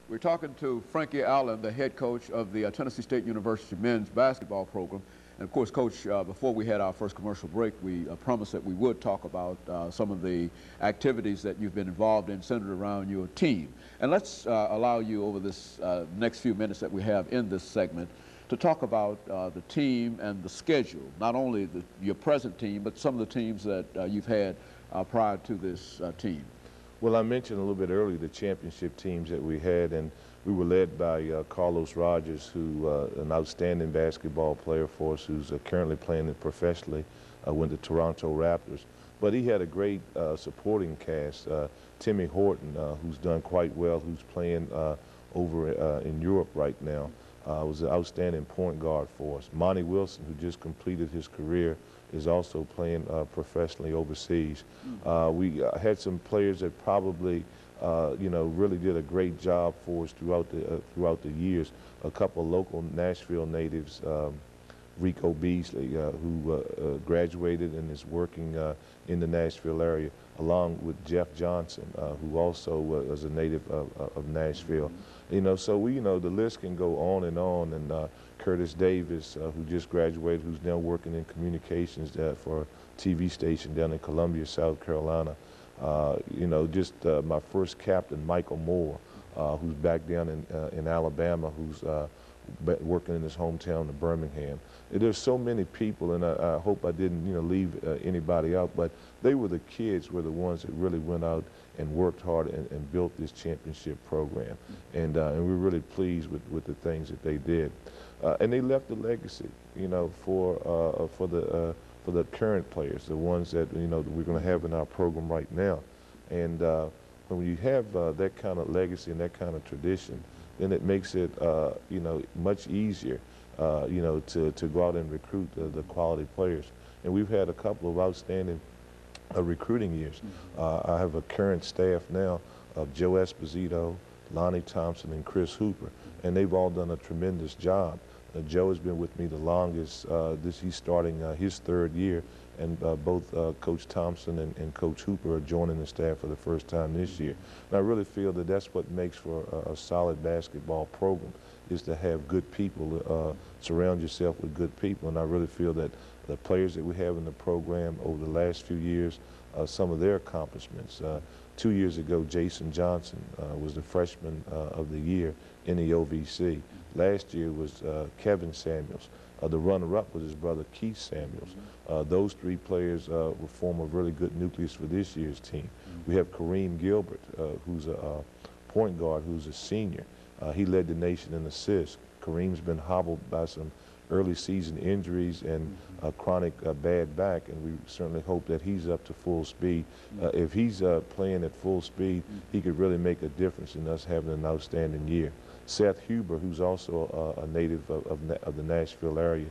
We're talking to Frankie Allen, the head coach of the Tennessee State University men's basketball program. And of course, Coach, before we had our first commercial break, we promised that we would talk about some of the activities that you've been involved in centered around your team. And let's allow you over this next few minutes that we have in this segment to talk about the team and the schedule, not only your present team, but some of the teams that you've had prior to this team. Well, I mentioned a little bit earlier the championship teams that we had, and we were led by Carlos Rogers, who an outstanding basketball player for us, who's currently playing it professionally with the Toronto Raptors. But he had a great supporting cast. Timmy Horton, who's done quite well, who's playing over in Europe right now, was an outstanding point guard for us. Monty Wilson, who just completed his career, is also playing professionally overseas. We had some players that probably, really did a great job for us throughout the years. A couple of local Nashville natives, Rico Beasley, who graduated and is working in the Nashville area, along with Jeff Johnson, who also was a native of Nashville. So the list can go on, and Curtis Davis, who just graduated, who's now working in communications for a TV station down in Columbia, South Carolina. My first captain, Michael Moore, who's back down in Alabama, who's working in his hometown of Birmingham. There's so many people, and I hope I didn't leave anybody out, but they were the kids were the ones that really went out and worked hard and built this championship program. And we're really pleased with the things that they did. And they left a legacy, for the current players, the ones that we're going to have in our program right now. And when you have that kind of legacy and that kind of tradition, then it makes it much easier to go out and recruit the quality players. And we've had a couple of outstanding recruiting years. I have a current staff now of Joe Esposito, Lonnie Thompson, and Chris Hooper, and they've all done a tremendous job. Joe has been with me the longest. He's starting his third year, and both Coach Thompson and Coach Hooper are joining the staff for the first time this year. And I really feel that that's what makes for a solid basketball program, is to have good people, surround yourself with good people. And I really feel that the players that we have in the program over the last few years, some of their accomplishments. 2 years ago, Jason Johnson was the freshman of the year in the OVC. Last year was Kevin Samuels. The runner-up was his brother Keith Samuels. Those three players will form a really good nucleus for this year's team. We have Kareem Gilbert, who's a point guard, who's a senior. He led the nation in assists. Kareem's been hobbled by some early season injuries and a chronic bad back, and we certainly hope that he's up to full speed. If he's playing at full speed, he could really make a difference in us having an outstanding year. Seth Huber, who's also a native of the Nashville area,